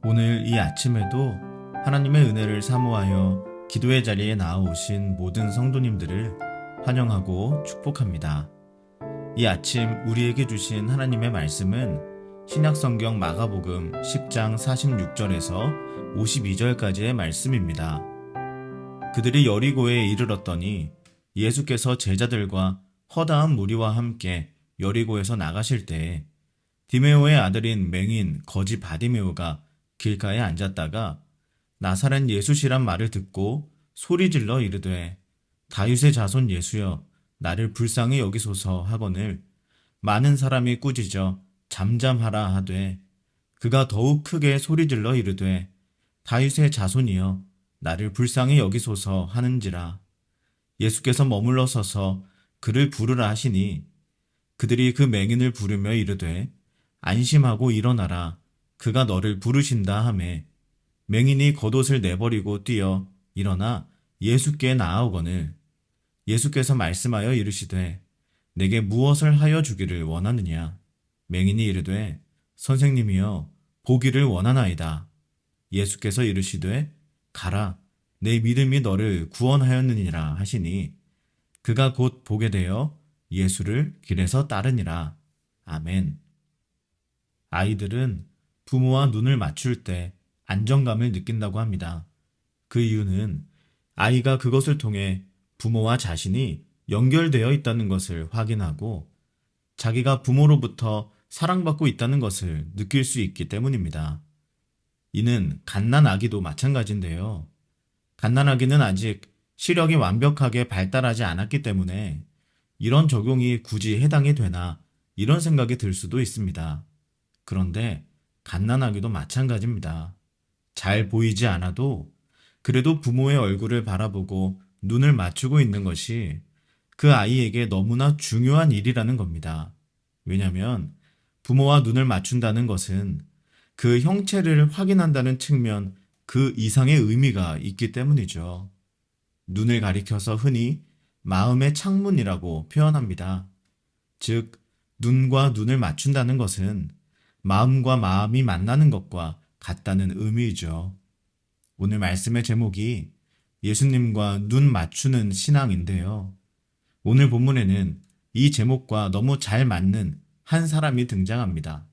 오늘 이 아침에도 하나님의 은혜를 사모하여 기도의 자리에 나아오신 모든 성도님들을 환영하고 축복합니다. 이 아침 우리에게 주신 하나님의 말씀은 신약성경 마가복음 10장 46절에서 52절까지의 말씀입니다. 그들이 여리고에 이르렀더니 예수께서 제자들과 허다한 무리와 함께 여리고에서 나가실 때에 디메오의 아들인 맹인 거지 바디메오가 길가에 앉았다가 나사렛 예수시란 말을 듣고 소리질러 이르되 다윗의 자손 예수여 나를 불쌍히 여기소서 하거늘 많은 사람이 꾸짖어 잠잠하라 하되 그가 더욱 크게 소리질러 이르되 다윗의 자손이여 나를 불쌍히 여기소서 하는지라. 예수께서 머물러 서서 그를 부르라 하시니 그들이 그 맹인을 부르며 이르되 안심하고 일어나라 그가 너를 부르신다 하매 맹인이 겉옷을 내버리고 뛰어 일어나 예수께 나아오거늘 예수께서 말씀하여 이르시되 내게 무엇을 하여 주기를 원하느냐. 맹인이 이르되 선생님이여 보기를 원하나이다. 예수께서 이르시되 가라 내 믿음이 너를 구원하였느니라 하시니 그가 곧 보게 되어 예수를 길에서 따르니라. 아멘. 아이들은 부모와 눈을 맞출 때 안정감을 느낀다고 합니다. 그 이유는 아이가 그것을 통해 부모와 자신이 연결되어 있다는 것을 확인하고 자기가 부모로부터 사랑받고 있다는 것을 느낄 수 있기 때문입니다. 이는 갓난아기도 마찬가지인데요. 갓난아기는 아직 시력이 완벽하게 발달하지 않았기 때문에 이런 적용이 굳이 해당이 되나 이런 생각이 들 수도 있습니다. 그런데 갓난아기도 마찬가지입니다. 잘 보이지 않아도 그래도 부모의 얼굴을 바라보고 눈을 맞추고 있는 것이 그 아이에게 너무나 중요한 일이라는 겁니다. 왜냐하면 부모와 눈을 맞춘다는 것은 그 형체를 확인한다는 측면 그 이상의 의미가 있기 때문이죠. 눈을 가리켜서 흔히 마음의 창문이라고 표현합니다. 즉, 눈과 눈을 맞춘다는 것은 마음과 마음이 만나는 것과 같다는 의미이죠. 오늘 말씀의 제목이 예수님과 눈 맞추는 신앙인데요. 오늘 본문에는 이 제목과 너무 잘 맞는 한 사람이 등장합니다.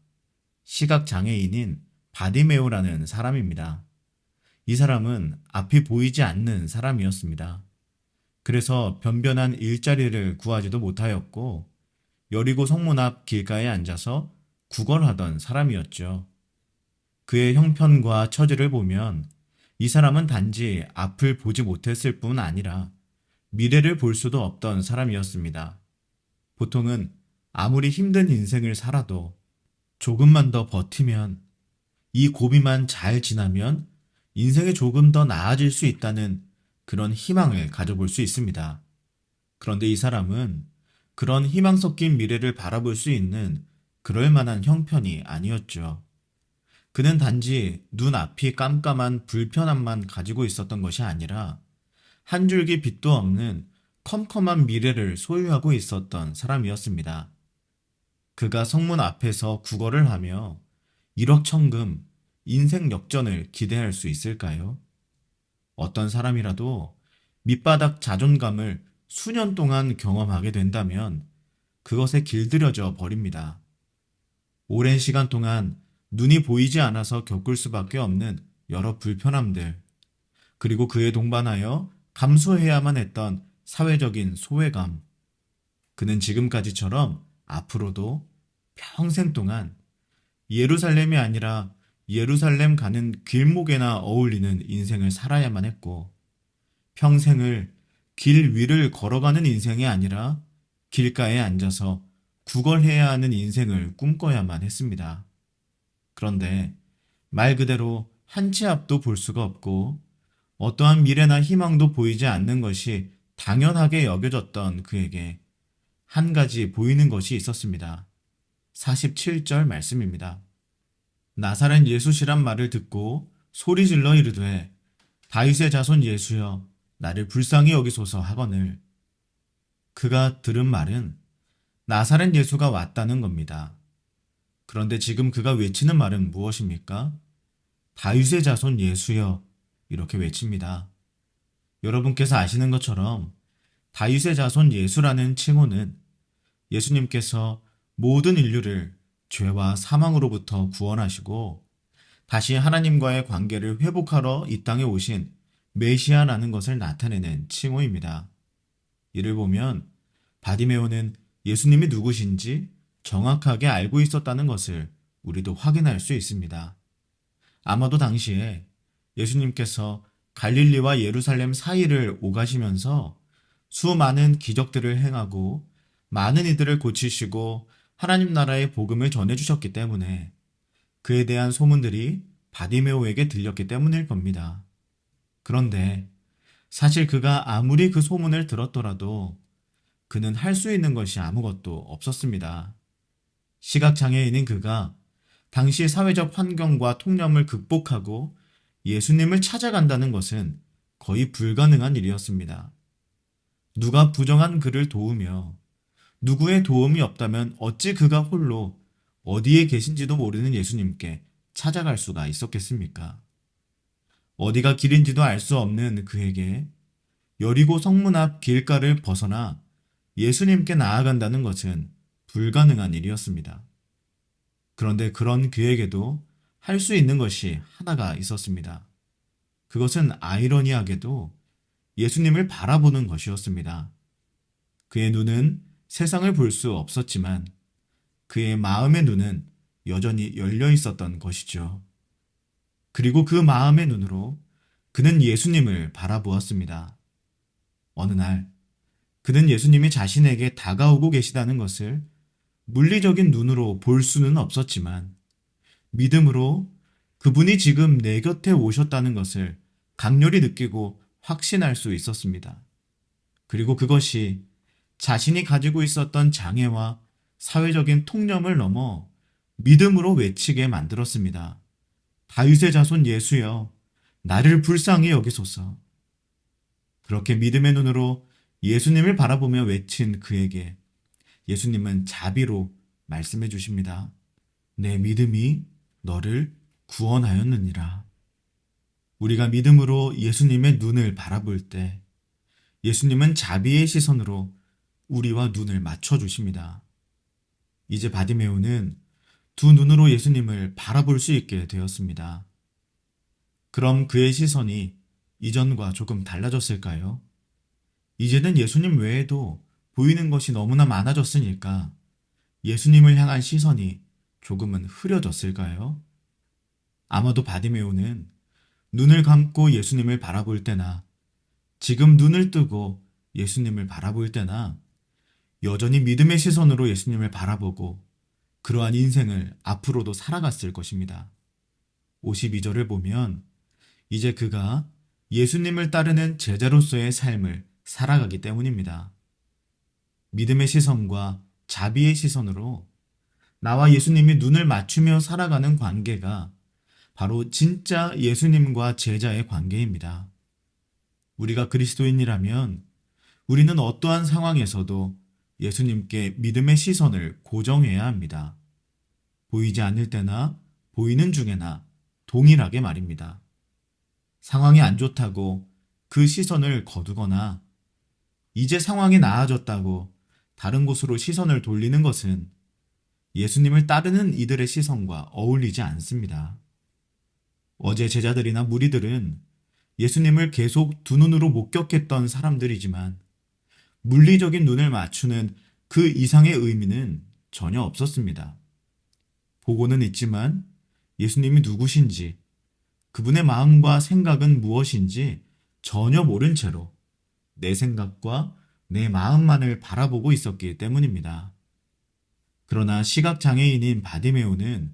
시각장애인인 바디메오라는 사람입니다. 이 사람은 앞이 보이지 않는 사람이었습니다. 그래서 변변한 일자리를 구하지도 못하였고 여리고 성문 앞 길가에 앉아서 구걸하던 사람이었죠. 그의 형편과 처지를 보면 이 사람은 단지 앞을 보지 못했을 뿐 아니라 미래를 볼 수도 없던 사람이었습니다. 보통은 아무리 힘든 인생을 살아도 조금만 더 버티면 이 고비만 잘 지나면 인생이 조금 더 나아질 수 있다는 그런 희망을 가져볼 수 있습니다. 그런데 이 사람은 그런 희망 섞인 미래를 바라볼 수 있는 그럴 만한 형편이 아니었죠. 그는 단지 눈앞이 깜깜한 불편함만 가지고 있었던 것이 아니라 한 줄기 빛도 없는 컴컴한 미래를 소유하고 있었던 사람이었습니다. 그가 성문 앞에서 구걸을 하며 일확천금 인생 역전을 기대할 수 있을까요? 어떤 사람이라도 밑바닥 자존감을 수년 동안 경험하게 된다면 그것에 길들여져 버립니다. 오랜 시간 동안 눈이 보이지 않아서 겪을 수밖에 없는 여러 불편함들, 그리고 그에 동반하여 감수해야만 했던 사회적인 소외감. 그는 지금까지처럼 앞으로도 평생 동안 예루살렘이 아니라 예루살렘 가는 길목에나 어울리는 인생을 살아야만 했고, 평생을 길 위를 걸어가는 인생이 아니라 길가에 앉아서 구걸해야 하는 인생을 꿈꿔야만 했습니다. 그런데 말 그대로 한 치 앞도 볼 수가 없고 어떠한 미래나 희망도 보이지 않는 것이 당연하게 여겨졌던 그에게 한 가지 보이는 것이 있었습니다. 47절 말씀입니다. 나사렛 예수시란 말을 듣고 소리질러 이르되 다윗의 자손 예수여 나를 불쌍히 여기소서 하거늘. 그가 들은 말은 나사렛 예수가 왔다는 겁니다. 그런데 지금 그가 외치는 말은 무엇입니까? 다윗의 자손 예수여 이렇게 외칩니다. 여러분께서 아시는 것처럼 다윗의 자손 예수라는 칭호는 예수님께서 모든 인류를 죄와 사망으로부터 구원하시고 다시 하나님과의 관계를 회복하러 이 땅에 오신 메시아라는 것을 나타내는 칭호입니다. 이를 보면 바디메오는 예수님이 누구신지 정확하게 알고 있었다는 것을 우리도 확인할 수 있습니다. 아마도 당시에 예수님께서 갈릴리와 예루살렘 사이를 오가시면서 수많은 기적들을 행하고 많은 이들을 고치시고 하나님 나라의 복음을 전해주셨기 때문에 그에 대한 소문들이 바디메오에게 들렸기 때문일 겁니다. 그런데 사실 그가 아무리 그 소문을 들었더라도 그는 할 수 있는 것이 아무것도 없었습니다. 시각장애인인 그가 당시 사회적 환경과 통념을 극복하고 예수님을 찾아간다는 것은 거의 불가능한 일이었습니다. 누가 부정한 그를 도우며 누구의 도움이 없다면 어찌 그가 홀로 어디에 계신지도 모르는 예수님께 찾아갈 수가 있었겠습니까? 어디가 길인지도 알 수 없는 그에게 여리고 성문 앞 길가를 벗어나 예수님께 나아간다는 것은 불가능한 일이었습니다. 그런데 그런 그에게도 할 수 있는 것이 하나가 있었습니다. 그것은 아이러니하게도 예수님을 바라보는 것이었습니다. 그의 눈은 세상을 볼 수 없었지만 그의 마음의 눈은 여전히 열려 있었던 것이죠. 그리고 그 마음의 눈으로 그는 예수님을 바라보았습니다. 어느 날 그는 예수님이 자신에게 다가오고 계시다는 것을 물리적인 눈으로 볼 수는 없었지만 믿음으로 그분이 지금 내 곁에 오셨다는 것을 강렬히 느끼고 확신할 수 있었습니다. 그리고 그것이 자신이 가지고 있었던 장애와 사회적인 통념을 넘어 믿음으로 외치게 만들었습니다. 다윗의 자손 예수여, 나를 불쌍히 여기소서. 그렇게 믿음의 눈으로 예수님을 바라보며 외친 그에게 예수님은 자비로 말씀해 주십니다. 내 믿음이 너를 구원하였느니라. 우리가 믿음으로 예수님의 눈을 바라볼 때 예수님은 자비의 시선으로 우리와 눈을 맞춰 주십니다. 이제 바디메오는 두 눈으로 예수님을 바라볼 수 있게 되었습니다. 그럼 그의 시선이 이전과 조금 달라졌을까요? 이제는 예수님 외에도 보이는 것이 너무나 많아졌으니까 예수님을 향한 시선이 조금은 흐려졌을까요? 아마도 바디메오는 눈을 감고 예수님을 바라볼 때나 지금 눈을 뜨고 예수님을 바라볼 때나 여전히 믿음의 시선으로 예수님을 바라보고 그러한 인생을 앞으로도 살아갔을 것입니다. 52절을 보면 이제 그가 예수님을 따르는 제자로서의 삶을 살아가기 때문입니다. 믿음의 시선과 자비의 시선으로 나와 예수님이 눈을 맞추며 살아가는 관계가 바로 진짜 예수님과 제자의 관계입니다. 우리가 그리스도인이라면 우리는 어떠한 상황에서도 예수님께 믿음의 시선을 고정해야 합니다. 보이지 않을 때나 보이는 중에나 동일하게 말입니다. 상황이 안 좋다고 그 시선을 거두거나 이제 상황이 나아졌다고 다른 곳으로 시선을 돌리는 것은 예수님을 따르는 이들의 시선과 어울리지 않습니다. 어제 제자들이나 무리들은 예수님을 계속 두 눈으로 목격했던 사람들이지만 물리적인 눈을 맞추는 그 이상의 의미는 전혀 없었습니다. 보고는 있지만 예수님이 누구신지, 그분의 마음과 생각은 무엇인지 전혀 모른 채로 내 생각과 내 마음만을 바라보고 있었기 때문입니다. 그러나 시각장애인인 바디메오는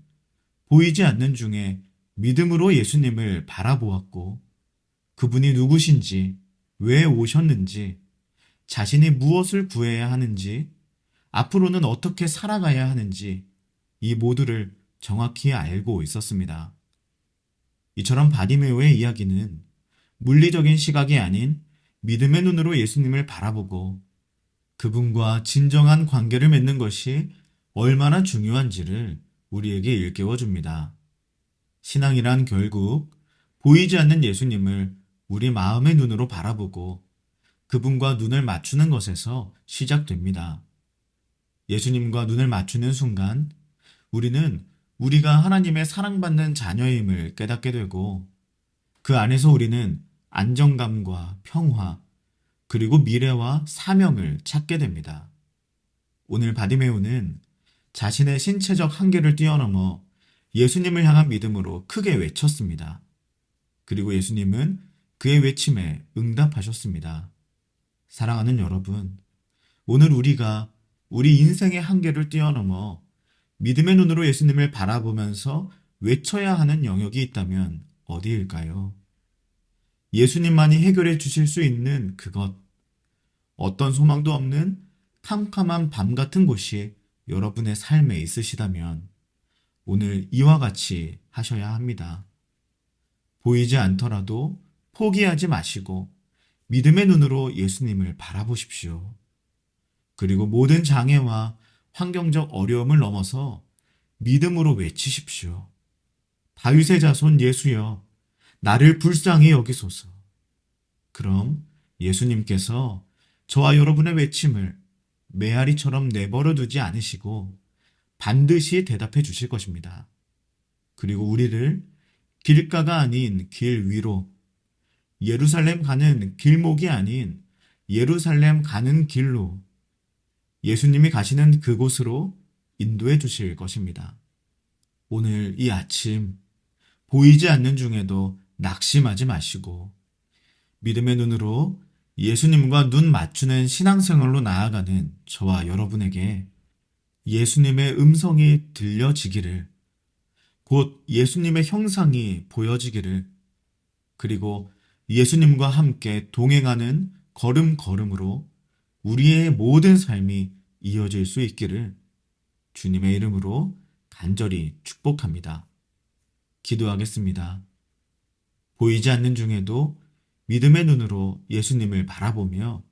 보이지 않는 중에 믿음으로 예수님을 바라보았고 그분이 누구신지, 왜 오셨는지, 자신이 무엇을 구해야 하는지, 앞으로는 어떻게 살아가야 하는지 이 모두를 정확히 알고 있었습니다. 이처럼 바디메오의 이야기는 물리적인 시각이 아닌 믿음의 눈으로 예수님을 바라보고 그분과 진정한 관계를 맺는 것이 얼마나 중요한지를 우리에게 일깨워 줍니다. 신앙이란 결국 보이지 않는 예수님을 우리 마음의 눈으로 바라보고 그분과 눈을 맞추는 것에서 시작됩니다. 예수님과 눈을 맞추는 순간 우리는 우리가 하나님의 사랑받는 자녀임을 깨닫게 되고 그 안에서 우리는 안정감과 평화 그리고 미래와 사명을 찾게 됩니다. 오늘 바디메오는 자신의 신체적 한계를 뛰어넘어 예수님을 향한 믿음으로 크게 외쳤습니다. 그리고 예수님은 그의 외침에 응답하셨습니다. 사랑하는 여러분, 오늘 우리가 우리 인생의 한계를 뛰어넘어 믿음의 눈으로 예수님을 바라보면서 외쳐야 하는 영역이 있다면 어디일까요? 예수님만이 해결해 주실 수 있는 그것, 어떤 소망도 없는 캄캄한 밤 같은 곳이 여러분의 삶에 있으시다면 오늘 이와 같이 하셔야 합니다. 보이지 않더라도 포기하지 마시고 믿음의 눈으로 예수님을 바라보십시오. 그리고 모든 장애와 환경적 어려움을 넘어서 믿음으로 외치십시오. 다윗의 자손 예수여, 나를 불쌍히 여기소서. 그럼 예수님께서 저와 여러분의 외침을 메아리처럼 내버려 두지 않으시고 반드시 대답해 주실 것입니다. 그리고 우리를 길가가 아닌 길 위로, 예루살렘 가는 길목이 아닌 예루살렘 가는 길로, 예수님이 가시는 그곳으로 인도해 주실 것입니다. 오늘 이 아침 보이지 않는 중에도 낙심하지 마시고 믿음의 눈으로 예수님과 눈 맞추는 신앙생활로 나아가는 저와 여러분에게 예수님의 음성이 들려지기를, 곧 예수님의 형상이 보여지기를, 그리고 예수님과 함께 동행하는 걸음걸음으로 우리의 모든 삶이 이어질 수 있기를 주님의 이름으로 간절히 축복합니다. 기도하겠습니다. 보이지 않는 중에도 믿음의 눈으로 예수님을 바라보며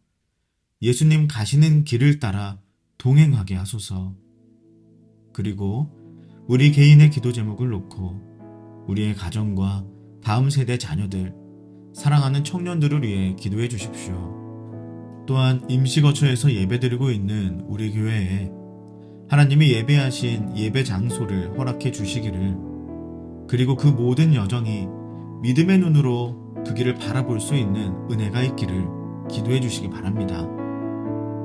예수님 가시는 길을 따라 동행하게 하소서. 그리고 우리 개인의 기도 제목을 놓고 우리의 가정과 다음 세대 자녀들, 사랑하는 청년들을 위해 기도해 주십시오. 또한 임시거처에서 예배드리고 있는 우리 교회에 하나님이 예배하신 예배 장소를 허락해 주시기를, 그리고 그 모든 여정이 믿음의 눈으로 그 길을 바라볼 수 있는 은혜가 있기를 기도해 주시기 바랍니다.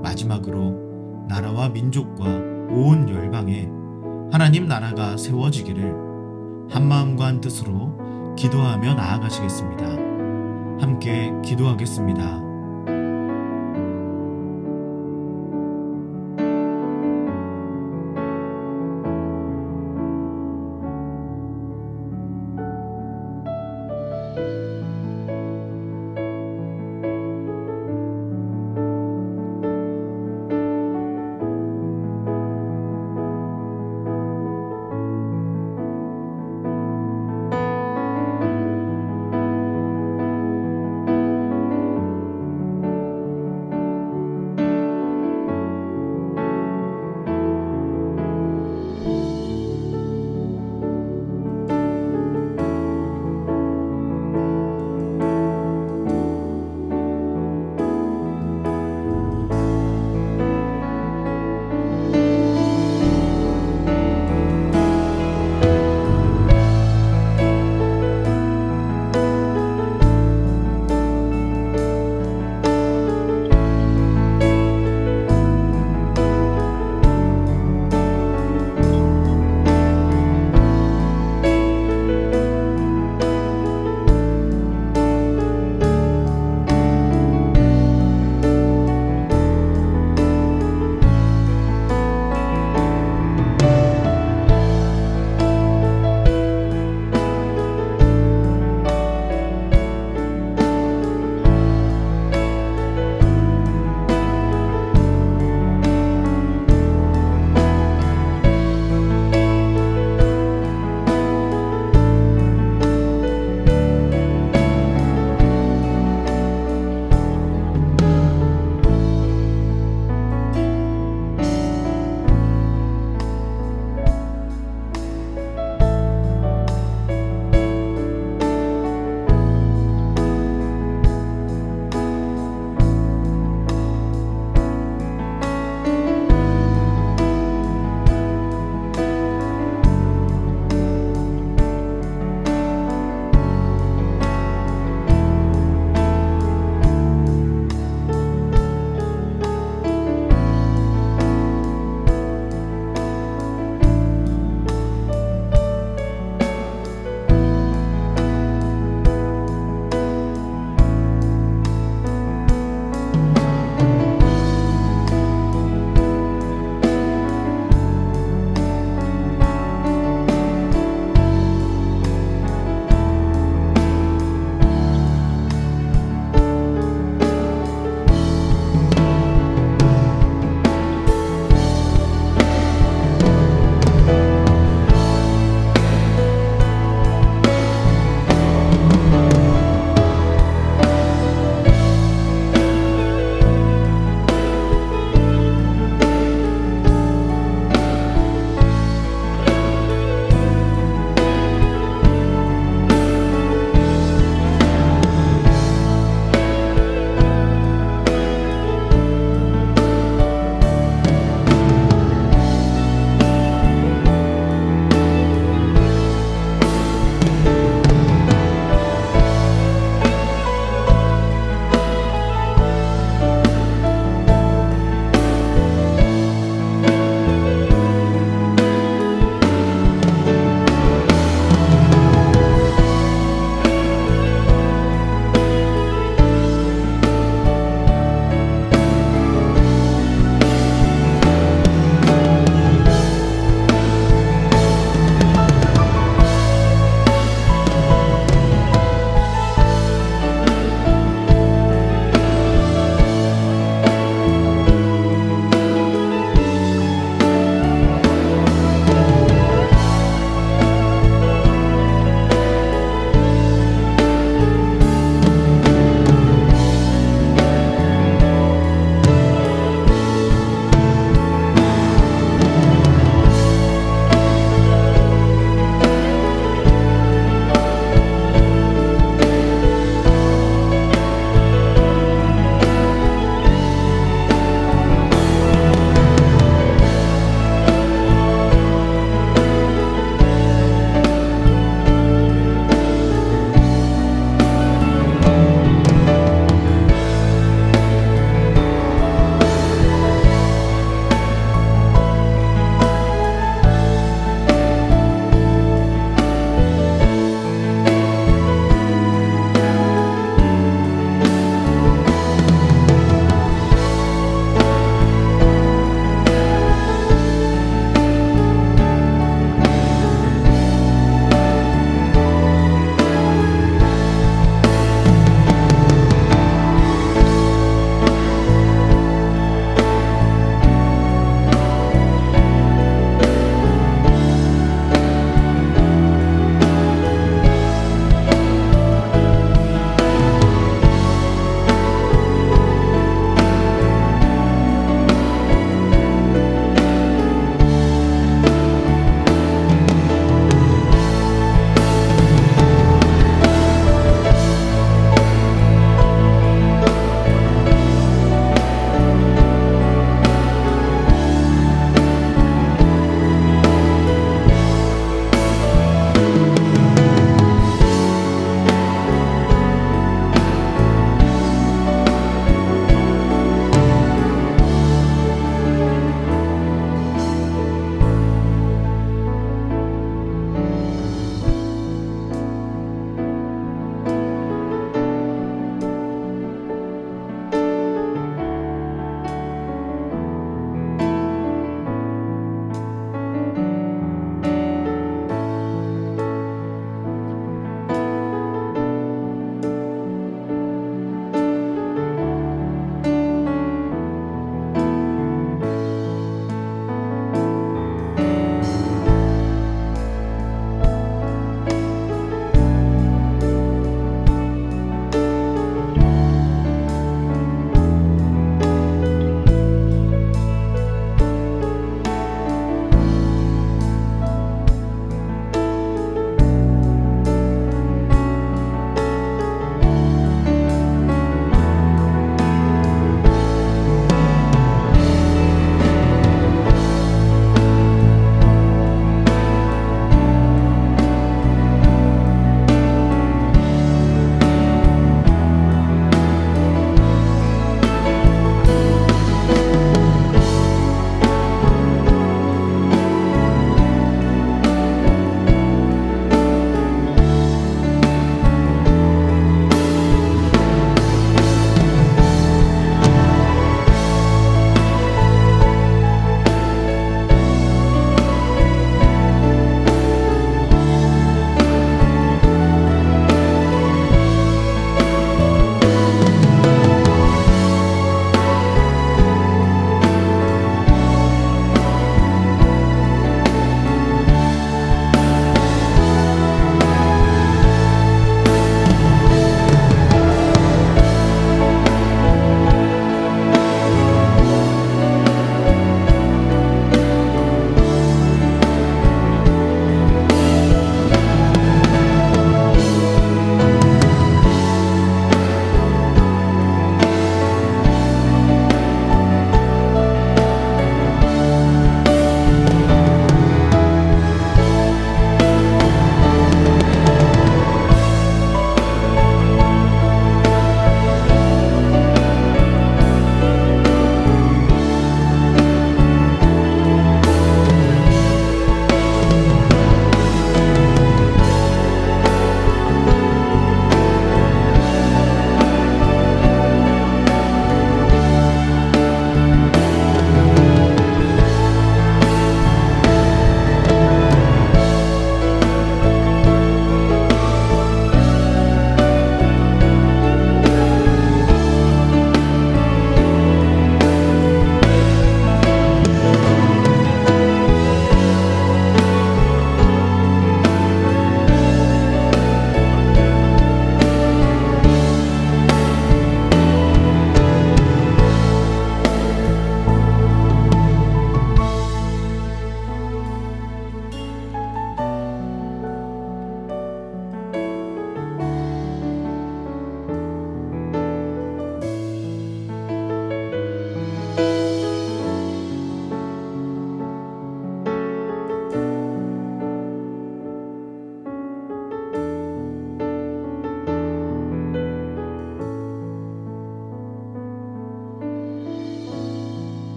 마지막으로 나라와 민족과 온 열방에 하나님 나라가 세워지기를 한마음과 한뜻으로 기도하며 나아가시겠습니다. 함께 기도하겠습니다.